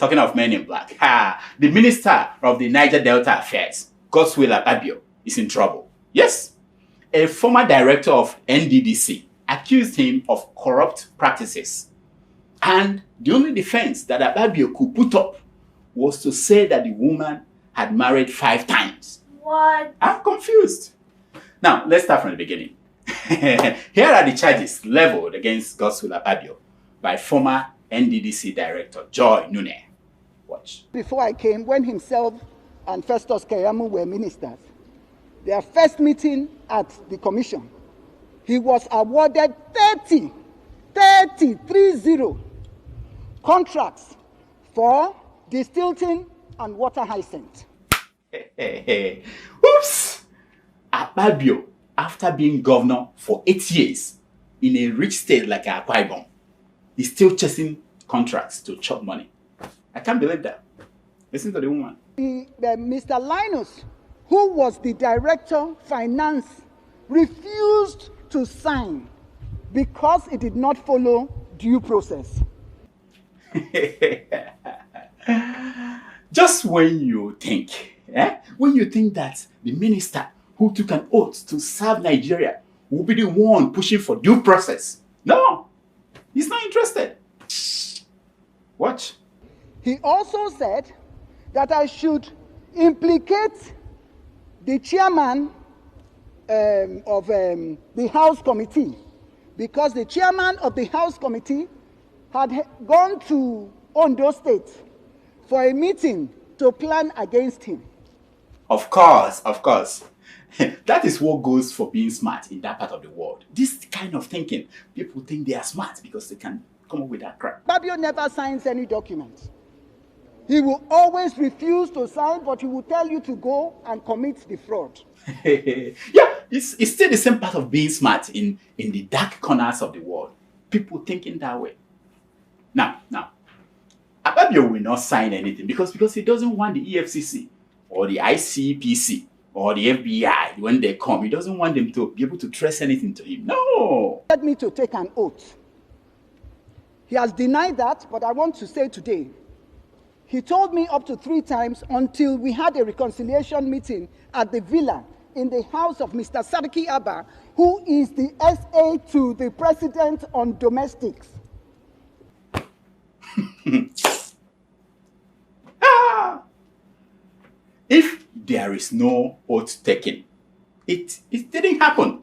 talking of men in black, the Minister of the Niger Delta Affairs, Godswill Akpabio, is in trouble. Yes, a former director of NDDC accused him of corrupt practices. And the only defense that Akpabio could put up was to say that the woman had married 5 times. What? I'm confused. Now, let's start from the beginning. Here are the charges leveled against Godswill Akpabio by former NDDC Director Nunieh. Watch. Before I came, when himself and Festus Keyamo were ministers, their first meeting at the commission, he was awarded 30 contracts for distilling and water hyacinth. Oops! Akpabio, after being governor for 8 years in a rich state like Akwa Ibom, is still chasing contracts to chop money. I can't believe that. Listen to the woman. Mr. Linus, who was the director finance, refused to sign because it did not follow due process. Just when you think that the minister who took an oath to serve Nigeria will be the one pushing for due process. No, he's not interested. Watch. He also said that I should implicate the chairman of the House Committee, because the chairman of the House Committee had gone to Ondo State for a meeting to plan against him. Of course. That is what goes for being smart in that part of the world. This kind of thinking, people think they are smart because they can come up with that crap. Akpabio never signs any documents. He will always refuse to sign, but he will tell you to go and commit the fraud. Yeah, it's still the same part of being smart in the dark corners of the world. People thinking that way. Now, Akpabio will not sign anything because he doesn't want the EFCC or the ICPC or the FBI, when they come, he doesn't want them to be able to trace anything to him. No! He wanted me to take an oath. He has denied that, but I want to say today, he told me up to 3 times until we had a reconciliation meeting at the villa in the house of Mr. Sadiki Abba, who is the SA to the president on domestics. If there is no oath taken, it didn't happen.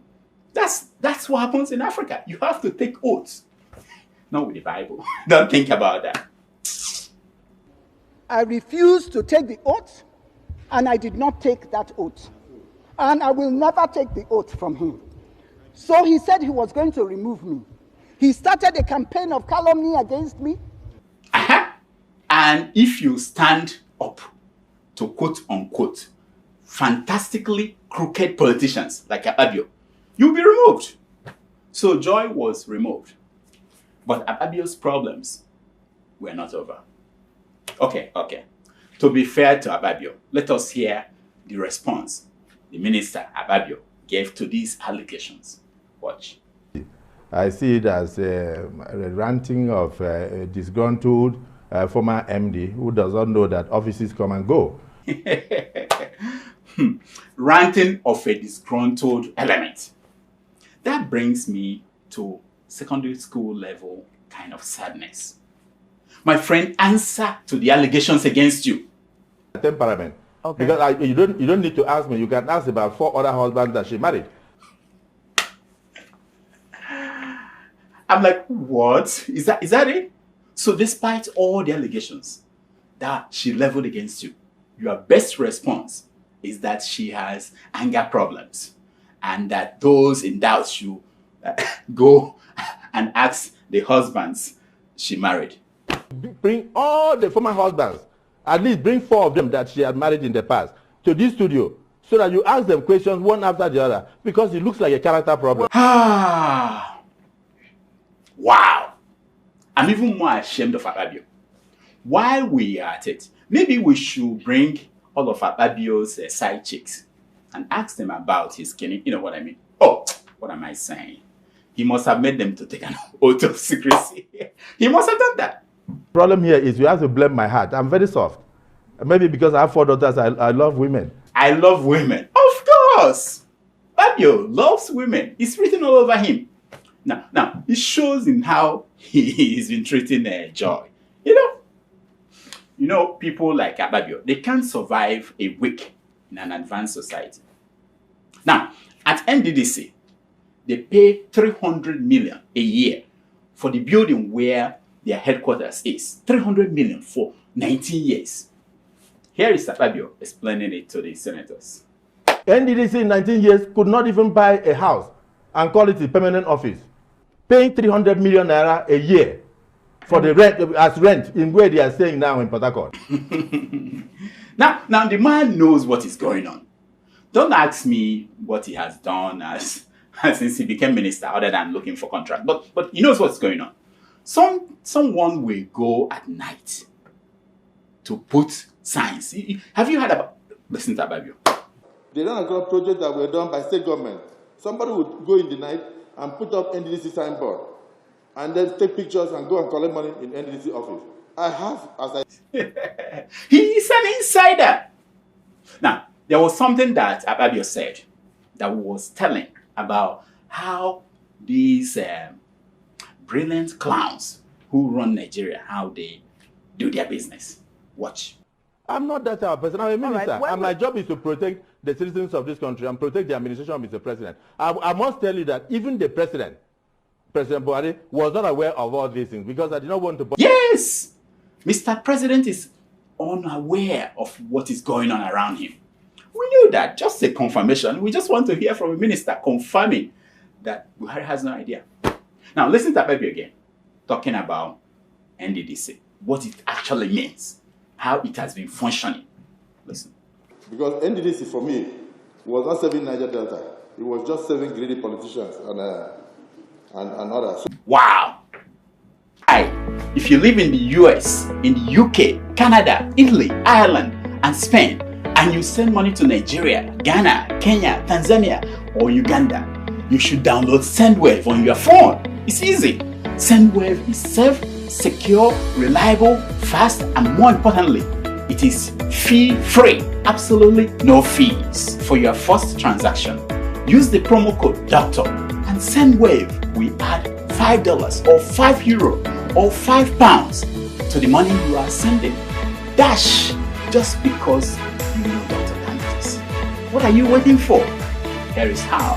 That's what happens in Africa. You have to take oaths. Not with the Bible. Don't think about that. I refused to take the oath, and I did not take that oath. And I will never take the oath from him. So he said he was going to remove me. He started a campaign of calumny against me. And if you stand up to quote unquote fantastically crooked politicians like Akpabio, you'll be removed. So Joy was removed. But Akpabio's problems were not over. Okay. To be fair to Akpabio, let us hear the response the minister, Akpabio, gave to these allegations. Watch. I see it as a ranting of a disgruntled former MD who does not know that offices come and go. Ranting of a disgruntled element. That brings me to secondary school level kind of sadness. My friend, answer to the allegations against you. Temperament. Okay. Because you don't need to ask me. You can ask about 4 other husbands that she married. I'm like, what? Is that it? So despite all the allegations that she leveled against you, your best response is that she has anger problems and that those in doubt should go and ask the husbands she married. Bring all the former husbands, at least bring 4 of them that she had married in the past, to this studio so that you ask them questions one after the other, because it looks like a character problem. Wow. I'm even more ashamed of Akpabio. While we are at it, maybe we should bring all of Akpabio's side chicks and ask them about his skinny. You know what I mean? Oh, what am I saying? He must have made them to take an oath of secrecy. He must have done that. Problem here is you have to blame my heart. I'm very soft. Maybe because I have 4 daughters, I love women. I love women. Of course. Fabio loves women. It's written all over him. Now, it shows in how he's been treating Joy. You know, people like Akpabio, they can't survive a week in an advanced society. Now, at NDDC, they pay 300 million a year for the building where their headquarters is. 300 million for 19 years. Here is Akpabio explaining it to the senators. NDDC in 19 years could not even buy a house and call it a permanent office. Paying 300 million naira a year for the rent, as rent in where they are staying now in Port Harcourt. Now the man knows what is going on. Don't ask me what he has done since he became minister, other than looking for contract. But he knows what's going on. Someone will go at night to put signs. Have you heard about? Listen to Akpabio. They don't have projects that were done by state government. Somebody would go in the night and put up NDDC signboard, and then take pictures and go and collect money in NDDC office. I have, as I... He is an insider. Now, there was something that Akpabio said that was telling about how these brilliant clowns who run Nigeria, how they do their business. Watch. I'm not that type of person. I'm a minister. Right. And my job is to protect the citizens of this country and protect the administration of Mr. President. I must tell you that even the President Buhari, was not aware of all these things because I did not want to... Yes! Mr. President is unaware of what is going on around him. We knew that. Just a confirmation. We just want to hear from a minister confirming that Buhari has no idea. Now, listen to Akpabio again, talking about NDDC, what it actually means, how it has been functioning. Listen. Because NDDC, for me, was not serving Niger Delta. It was just serving greedy politicians and others. Wow! If you live in the US, in the UK, Canada, Italy, Ireland, and Spain, and you send money to Nigeria, Ghana, Kenya, Tanzania, or Uganda, you should download SendWave on your phone. It's easy. SendWave is safe, secure, reliable, fast, and more importantly, it is fee-free. Absolutely no fees for your first transaction. Use the promo code DOCTOR and SendWave will add $5 or €5 or £5 to the money you are sending. Dash, just because you know Dr. Damages. What are you waiting for? Here is how.